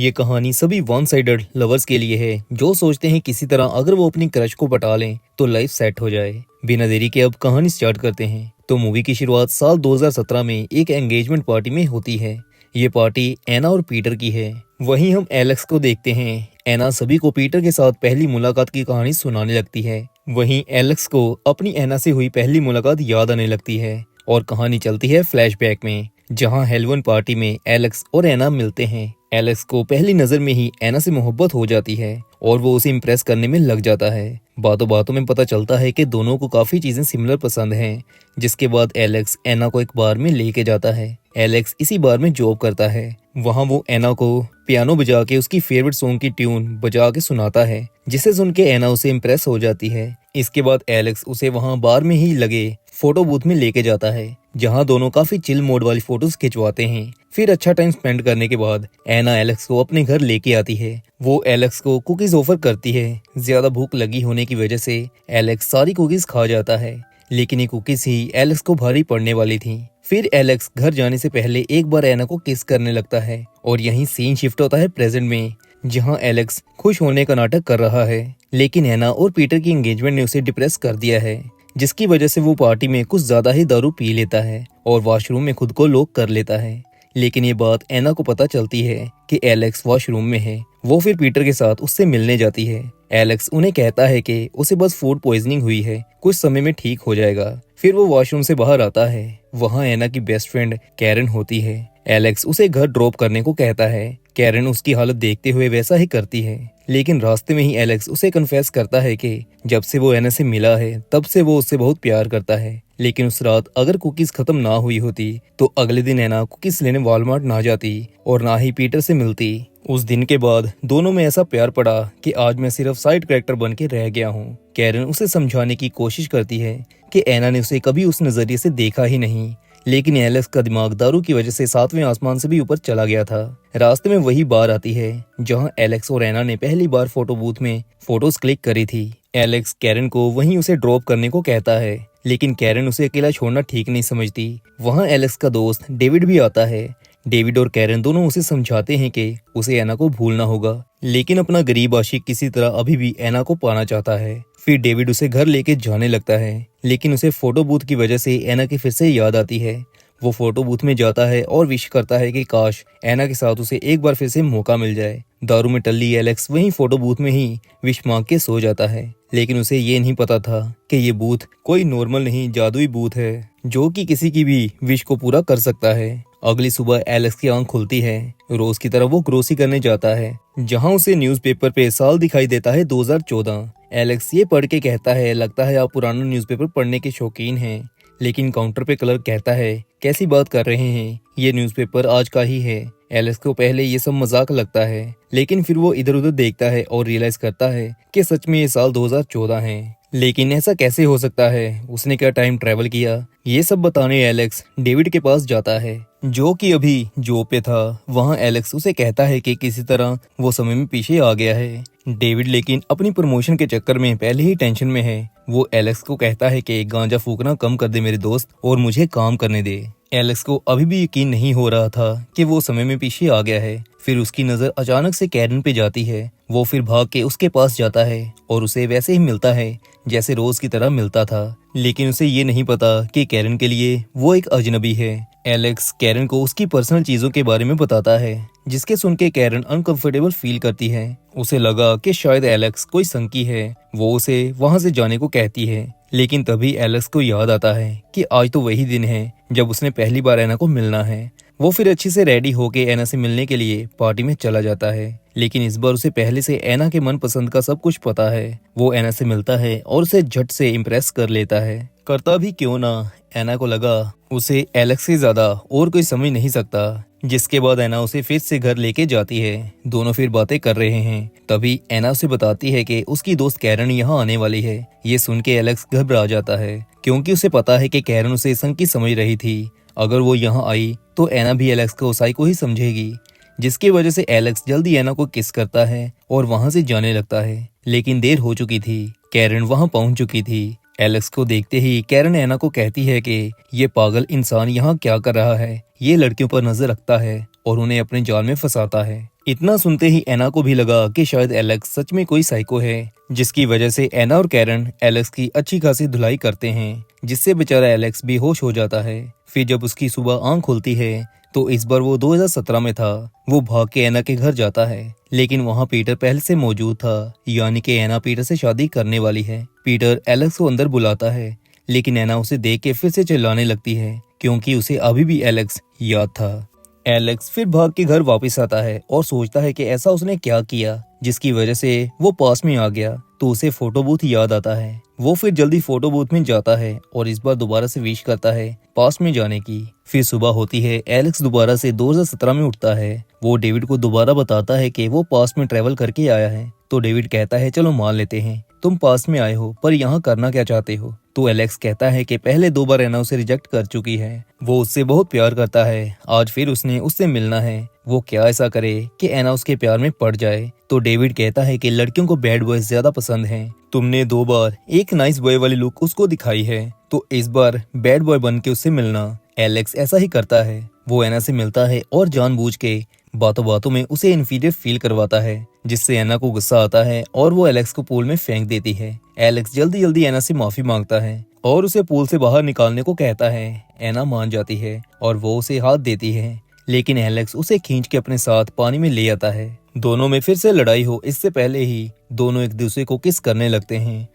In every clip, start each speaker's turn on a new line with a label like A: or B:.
A: ये कहानी सभी वन साइडेड लवर्स के लिए है जो सोचते हैं किसी तरह अगर वो अपनी क्रश को पटा लें तो लाइफ सेट हो जाए। बिना देरी के अब कहानी स्टार्ट करते हैं। तो मूवी की शुरुआत साल 2017 में एक एंगेजमेंट पार्टी में होती है। ये पार्टी एना और पीटर की है। वहीं हम एलेक्स को देखते हैं। एना सभी को पीटर के साथ पहली मुलाकात की कहानी सुनाने लगती है। वहीं एलेक्स को अपनी एना से हुई पहली मुलाकात याद आने लगती है और कहानी चलती है फ्लैशबैक में, जहां हेलोवीन पार्टी में एलेक्स और एना मिलते हैं। एलेक्स को पहली नजर में ही एना से मोहब्बत हो जाती है और वो उसे इम्प्रेस करने में लग जाता है। बातों बातों में पता चलता है कि दोनों को काफी चीजें सिमिलर पसंद हैं। जिसके बाद एलेक्स एना को एक बार में लेके जाता है। एलेक्स इसी बार में जॉब करता है। वहाँ वो एना को पियानो बजा के उसकी फेवरेट सॉन्ग की ट्यून बजा के सुनाता है, जिसे सुन के एना उसे इम्प्रेस हो जाती है। इसके बाद एलेक्स उसे वहाँ बार में ही लगे फोटो बूथ में लेके जाता है, जहाँ दोनों काफी चिल मोड वाली फोटोज खिंचवाते हैं। फिर अच्छा टाइम स्पेंड करने के बाद एना एलेक्स को अपने घर लेके आती है। वो एलेक्स को कुकीज ऑफर करती है। ज्यादा भूख लगी होने की वजह से एलेक्स सारी कुकीज खा जाता है, लेकिन ये कुकीज ही एलेक्स को भारी पड़ने वाली थी। फिर एलेक्स घर जाने से पहले एक बार एना को किस करने लगता है और यहीं सीन शिफ्ट होता है प्रेजेंट में, जहां एलेक्स खुश होने का नाटक कर रहा है। लेकिन एना और पीटर की एंगेजमेंट ने उसे डिप्रेस कर दिया है, जिसकी वजह से वो पार्टी में कुछ ज्यादा ही दारू पी लेता है और वॉशरूम में खुद को लॉक कर लेता है। लेकिन ये बात एना को पता चलती है कि एलेक्स वॉशरूम में है। वो फिर पीटर के साथ उससे मिलने जाती है। एलेक्स उन्हें कहता है कि उसे बस फूड पॉइजनिंग हुई है, कुछ समय में ठीक हो जाएगा। फिर वो वॉशरूम से बाहर आता है। वहाँ एना की बेस्ट फ्रेंड कैरन होती है। एलेक्स उसे घर ड्रॉप करने को कहता है। कैरन उसकी हालत देखते हुए वैसा ही करती है, लेकिन रास्ते में ही एलेक्स उसे कन्फेस करता है कि जब से वो एना से मिला है तब से वो उससे बहुत प्यार करता है। लेकिन उस रात अगर कुकीज खत्म ना हुई होती तो अगले दिन एना कुकीज लेने वॉलमार्ट ना जाती और ना ही पीटर से मिलती। उस दिन के बाद दोनों में ऐसा प्यार पड़ा कि आज मैं सिर्फ साइड कैरेक्टर बन के रह गया हूँ। कैरन उसे समझाने की कोशिश करती है कि एना ने उसे कभी उस नजरिए से देखा ही नहीं, लेकिन एलेक्स का दिमाग दारू की वजह से 7वें आसमान से भी ऊपर चला गया था। रास्ते में वही बार आती है जहां एलेक्स और एना ने पहली बार फोटो बूथ में फोटोज क्लिक करी थी। एलेक्स कैरन को वहीं उसे ड्रॉप करने को कहता है, लेकिन कैरन उसे अकेला छोड़ना ठीक नहीं समझती। वहां एलेक्स का दोस्त डेविड भी आता है। डेविड और कैरन दोनों उसे समझाते हैं कि उसे एना को भूलना होगा, लेकिन अपना गरीब आशिक किसी तरह अभी भी एना को पाना चाहता है। फिर डेविड उसे घर लेके जाने लगता है, लेकिन उसे फोटो बूथ की वजह से एना की फिर से याद आती है। वो फोटो बूथ में जाता है और विश करता है कि काश एना के साथ उसे एक बार फिर से मौका मिल जाए। दारू में टल्ली एलेक्स वहीं फोटो बूथ में ही विश मांग के सो जाता है, लेकिन उसे ये नहीं पता था कि ये बूथ कोई नॉर्मल नहीं जादुई बूथ है, जो कि किसी की भी विश को पूरा कर सकता है। अगली सुबह एलेक्स की आंख खुलती है। रोज की तरह वो ग्रोसरी करने जाता है, जहां उसे न्यूज़पेपर पे साल दिखाई देता है 2014। एलेक्स ये पढ़ के कहता है, लगता है आप पुराना न्यूज़पेपर पढ़ने के शौकीन हैं। लेकिन काउंटर पे क्लर्क कहता है, कैसी बात कर रहे हैं, ये न्यूज़पेपर आज का ही है। एलेक्स को पहले ये सब मजाक लगता है, लेकिन फिर वो इधर उधर देखता है और रियलाइज करता है कि सच में ये साल 2014 है। लेकिन ऐसा कैसे हो सकता है, उसने क्या टाइम ट्रेवल किया? ये सब बताने एलेक्स डेविड के पास जाता है, जो कि अभी जॉब पे था। वहाँ एलेक्स उसे कहता है कि किसी तरह वो समय में पीछे आ गया है। डेविड लेकिन अपनी प्रमोशन के चक्कर में पहले ही टेंशन में है। वो एलेक्स को कहता है कि गांजा फूकना कम कर दे मेरे दोस्त और मुझे काम करने दे। एलेक्स को अभी भी यकीन नहीं हो रहा था कि वो समय में पीछे आ गया है। फिर उसकी नजर अचानक से कैरन पे जाती है। वो फिर भाग के उसके पास जाता है और उसे वैसे ही मिलता है जैसे रोज की तरह मिलता था, लेकिन उसे ये नहीं पता कि कैरन के लिए वो एक अजनबी है। एलेक्स कैरन को उसकी पर्सनल चीजों के बारे में बताता है, जिसके सुन के कैरन अनकंफर्टेबल फील करती है। उसे लगा कि शायद एलेक्स कोई संकी है। वो उसे वहां से जाने को कहती है, लेकिन तभी एलेक्स को याद आता है कि आज तो वही दिन है जब उसने पहली बार एना को मिलना है। वो फिर अच्छे से रेडी होके एना से मिलने के लिए पार्टी में चला जाता है, लेकिन इस बार उसे पहले से एना के मनपसंद का सब कुछ पता है। वो एना से मिलता है और उसे झट से इम्प्रेस कर लेता है। करता भी क्यों ना, एना को लगा उसे एलेक्स से ज्यादा और कोई समझ नहीं सकता। जिसके बाद एना उसे फिर से घर लेके जाती है। दोनों फिर बातें कर रहे हैं। तभी एना उसे बताती है कि उसकी दोस्त कैरन यहाँ आने वाली है। ये सुन के एलेक्स घबरा जाता है, क्योंकि उसे पता है कि कैरन उसे संकी समझ रही थी। अगर वो यहाँ आई तो एना भी एलेक्स को साइको ही समझेगी, जिसकी वजह से एलेक्स जल्दी एना को किस करता है और वहाँ से जाने लगता है। लेकिन देर हो चुकी थी, कैरन वहाँ पहुँच चुकी थी। एलेक्स को देखते ही कैरन एना को कहती है कि ये पागल इंसान यहाँ क्या कर रहा है, ये लड़कियों पर नजर रखता है और उन्हें अपने जाल में फंसाता है। इतना सुनते ही एना को भी लगा कि शायद एलेक्स सच में कोई साइको है, जिसकी वजह से एना और कैरन एलेक्स की अच्छी खासी धुलाई करते हैं, जिससे बेचारा एलेक्स बेहोश हो जाता है। फिर जब उसकी सुबह आंख खुलती है तो इस बार वो 2017 में था। वो भाग के एना के घर जाता है, लेकिन वहाँ पीटर पहले से मौजूद था, यानी कि एना पीटर से शादी करने वाली है। पीटर एलेक्स को अंदर बुलाता है, लेकिन एना उसे देख के फिर से चिल्लाने लगती है, क्योंकि उसे अभी भी एलेक्स याद था। एलेक्स फिर भाग के घर वापस आता है और सोचता है कि ऐसा उसने क्या किया जिसकी वजह से वो पास में आ गया। तो उसे फोटो बूथ याद आता है। वो फिर जल्दी फोटो बूथ में जाता है और इस बार दोबारा से विश करता है पास में जाने की। फिर सुबह होती है, एलेक्स दोबारा से 2017 में उठता है। वो डेविड को दोबारा बताता है कि वो पास में ट्रेवल करके आया है। तो डेविड कहता है चलो मान लेते हैं तुम पास में आए हो, पर यहाँ करना क्या चाहते हो। तो एलेक्स कहता है कि पहले 2 बार एना उसे रिजेक्ट कर चुकी है, वो उससे बहुत प्यार करता है, आज फिर उसने उससे मिलना है। वो क्या ऐसा करे कि एना उसके प्यार में पड़ जाए। तो डेविड कहता है कि लड़कियों को बैड बॉयज ज्यादा पसंद हैं। तुमने 2 बार एक नाइस बॉय वाली लुक उसको दिखाई है, तो इस बार बैड बॉय बन के उससे मिलना। एलेक्स ऐसा ही करता है। वो एना से मिलता है और जानबूझ के बातों बातों में उसे इन्फीरियर फील करवाता है, जिससे एना को गुस्सा आता है और वो एलेक्स को पूल में फेंक देती है। एलेक्स जल्दी जल्दी एना से माफी मांगता है और उसे पूल से बाहर निकालने को कहता है। एना मान जाती है और वो उसे हाथ देती है, लेकिन एलेक्स उसे खींच के अपने साथ पानी में ले आता है। दोनों में फिर से लड़ाई हो इससे पहले ही दोनों एक दूसरे को किस करने लगते हैं।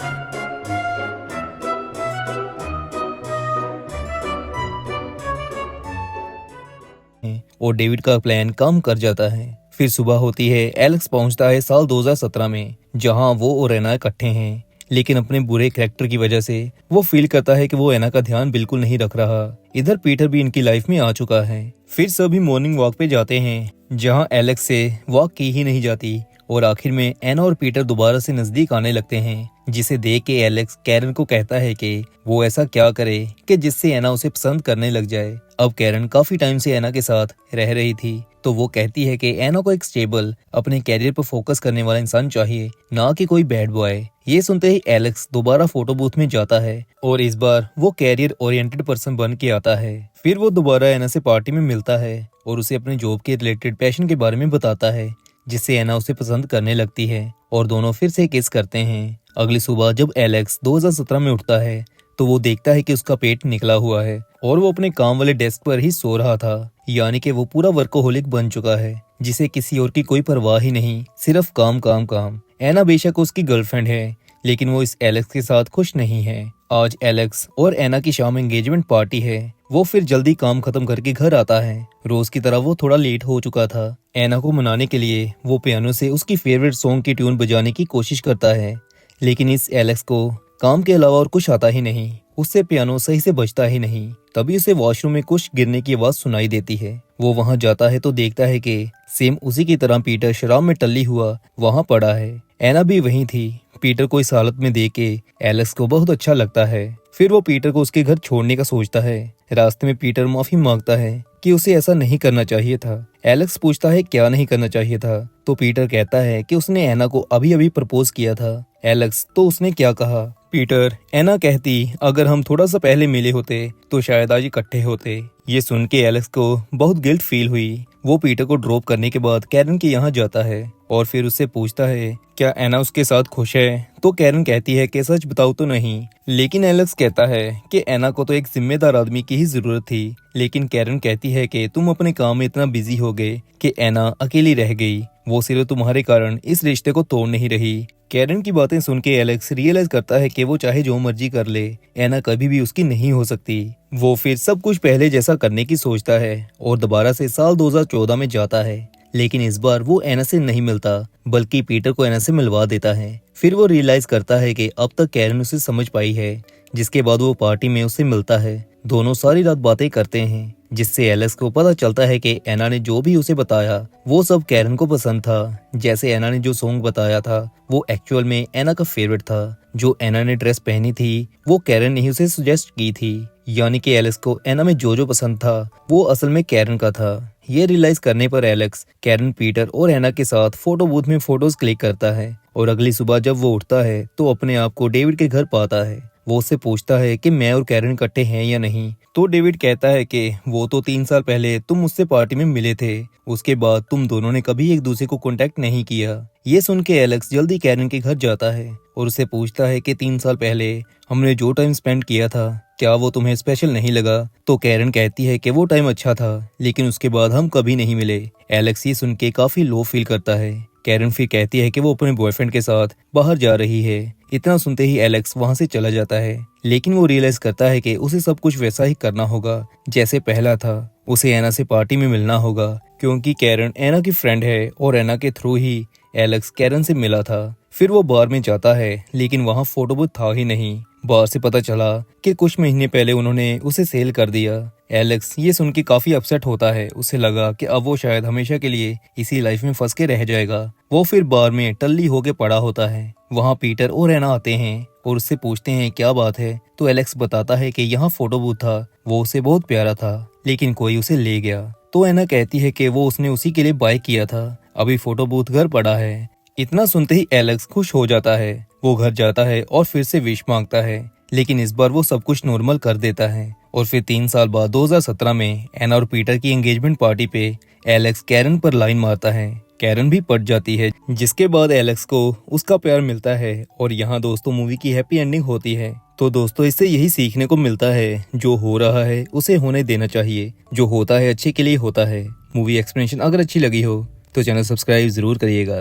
A: और डेविड का प्लान काम कर जाता है। फिर सुबह होती है, एलेक्स पहुंचता है साल 2017 में, जहां वो और एना इकट्ठे हैं, लेकिन अपने बुरे कैरेक्टर की वजह से वो फील करता है कि वो एना का ध्यान बिल्कुल नहीं रख रहा। इधर पीटर भी इनकी लाइफ में आ चुका है। फिर सभी मॉर्निंग वॉक पे जाते हैं, जहां एलेक्स से वॉक की ही नहीं जाती और आखिर में एना और पीटर दोबारा से नजदीक आने लगते हैं, जिसे देख के एलेक्स कैरन को कहता है कि वो ऐसा क्या करे कि जिससे एना उसे पसंद करने लग जाए। अब कैरन काफी टाइम से एना के साथ रह रही थी, तो वो कहती है कि एना को एक स्टेबल अपने कैरियर पर फोकस करने वाला इंसान चाहिए, ना कि कोई बैड बॉय। ये सुनते ही एलेक्स दोबारा फोटो बूथ में जाता है और इस बार वो कैरियर ओरिएंटेड पर्सन बन के आता है। फिर वो दोबारा एना से पार्टी में मिलता है और उसे अपने जॉब के रिलेटेड पैशन के बारे में बताता है, जिससे एना उसे पसंद करने लगती है और दोनों फिर से किस करते हैं। अगली सुबह जब एलेक्स 2017 में उठता है तो वो देखता है कि उसका पेट निकला हुआ है और वो अपने काम वाले डेस्क पर ही सो रहा था, यानी कि वो पूरा वर्कोहोलिक बन चुका है, जिसे किसी और की कोई परवाह ही नहीं, सिर्फ काम काम काम। एना बेशक उसकी गर्लफ्रेंड है, लेकिन वो इस एलेक्स के साथ खुश नहीं है। आज एलेक्स और एना की शाम एंगेजमेंट पार्टी है। वो फिर जल्दी काम खत्म करके घर आता है। रोज की तरह वो थोड़ा लेट हो चुका था। एना को मनाने के लिए वो पियानो से उसकी फेवरेट सॉन्ग की ट्यून बजाने की कोशिश करता है, लेकिन इस एलेक्स को काम के अलावा और कुछ आता ही नहीं। उससे पियानो सही से बजता ही नहीं। तभी उसे वॉशरूम में कुछ गिरने की आवाज सुनाई देती है। वो वहां जाता है तो देखता है कि सेम उसी की तरह पीटर शराब में टल्ली हुआ वहां पड़ा है। एना भी वहीं थी। पीटर को इस हालत में देख के एलेक्स को बहुत अच्छा लगता है। फिर वो पीटर को उसके घर छोड़ने का सोचता है। रास्ते में पीटर माफी मांगता है कि उसे ऐसा नहीं करना चाहिए था। एलेक्स पूछता है क्या नहीं करना चाहिए था, तो पीटर कहता है कि उसने एना को अभी अभी प्रपोज किया था। एलेक्स तो उसने क्या कहा। पीटर, एना कहती अगर हम थोड़ा सा पहले मिले होते तो शायद आज इकट्ठे होते। ये सुन के एलेक्स को बहुत गिल्ट फील हुई। वो पीटर को ड्रॉप करने के बाद कैरन के यहाँ जाता है और फिर उससे पूछता है क्या एना उसके साथ खुश है। तो कैरन कहती है कि सच बताओ तो नहीं, लेकिन एलेक्स कहता है कि एना को तो एक जिम्मेदार आदमी की ही जरूरत थी। लेकिन कैरन कहती है कि तुम अपने काम में इतना बिजी हो गए कि एना अकेली रह गई। वो सिर्फ तुम्हारे कारण इस रिश्ते को तोड़ नहीं रही। कैरन की बातें सुन के एलेक्स रियलाइज करता है कि वो चाहे जो मर्जी कर ले, एना कभी भी उसकी नहीं हो सकती। वो फिर सब कुछ पहले जैसा करने की सोचता है और दोबारा से साल 2014 में जाता है, लेकिन इस बार वो एना से नहीं मिलता, बल्कि पीटर को एना से मिलवा देता है। फिर वो रियलाइज करता है कि अब तक कैरन उसे समझ पाई है, जिसके बाद वो पार्टी में उससे मिलता है। दोनों सारी रात बातें करते हैं, जिससे एलेक्स को पता चलता है कि एना ने जो भी उसे बताया वो सब कैरन को पसंद था। जैसे एना ने जो सॉन्ग बताया था वो एक्चुअल में एना का फेवरेट था। जो एना ने ड्रेस पहनी थी वो कैरन ने ही उसे सजेस्ट की थी, यानी कि एलेक्स को एना में जो पसंद था वो असल में कैरन का था। ये रियलाइज करने पर एलेक्स कैरन, पीटर और एना के साथ फोटो बूथ में फोटोज क्लिक करता है और अगली सुबह जब वो उठता है तो अपने आप को डेविड के घर पाता है। वो उससे पूछता है कि मैं और कैरन इकट्ठे हैं या नहीं। तो डेविड कहता है कि वो तो 3 साल पहले तुम मुझसे पार्टी में मिले थे, उसके बाद तुम दोनों ने कभी एक दूसरे को कांटेक्ट नहीं किया। ये सुन के एलेक्स जल्दी कैरन के घर जाता है और उससे पूछता है कि 3 साल पहले हमने जो टाइम स्पेंड किया था, क्या वो तुम्हें स्पेशल नहीं लगा? तो कैरन कहती है कि वो टाइम अच्छा था, लेकिन उसके बाद हम कभी नहीं मिले। एलेक्स ये सुन के काफी लो फील करता है। कैरन फिर कहती है कि वो अपने बॉयफ्रेंड के साथ बाहर जा रही है। इतना सुनते ही एलेक्स वहां से चला जाता है, लेकिन वो रियलाइज करता है कि उसे सब कुछ वैसा ही करना होगा जैसे पहला था। उसे एना से पार्टी में मिलना होगा, क्योंकि कैरन एना की फ्रेंड है और एना के थ्रू ही एलेक्स कैरन से मिला था। फिर वो बार में जाता है, लेकिन वहाँ फोटो बूथ था ही नहीं। बार से पता चला कि कुछ महीने पहले उन्होंने उसे सेल कर दिया। एलेक्स ये सुन के काफी अपसेट होता है। उसे लगा कि अब वो शायद हमेशा के लिए इसी लाइफ में फंस के रह जाएगा। वो फिर बार में टल्ली होके पड़ा होता है। वहाँ पीटर और एना आते हैं और उससे पूछते हैं क्या बात है। तो एलेक्स बताता है कि यहाँ फोटो बूथ था, वो उसे बहुत प्यारा था, लेकिन कोई उसे ले गया। तो एना कहती है कि वो उसने उसी के लिए बाय किया था, अभी फोटो बूथ घर पड़ा है। इतना सुनते ही एलेक्स खुश हो जाता है। वो घर जाता है और फिर से विश मांगता है, लेकिन इस बार वो सब कुछ नॉर्मल कर देता है। और फिर 3 साल बाद 2017 में एना और पीटर की एंगेजमेंट पार्टी पे एलेक्स कैरन पर लाइन मारता है। कैरन भी पट जाती है, जिसके बाद एलेक्स को उसका प्यार मिलता है। और यहाँ दोस्तों मूवी की हैप्पी एंडिंग होती है। तो दोस्तों इससे यही सीखने को मिलता है, जो हो रहा है उसे होने देना चाहिए, जो होता है अच्छे के लिए होता है। मूवी एक्सप्लेनेशन अगर अच्छी लगी हो तो चैनल सब्सक्राइब जरूर करिएगा।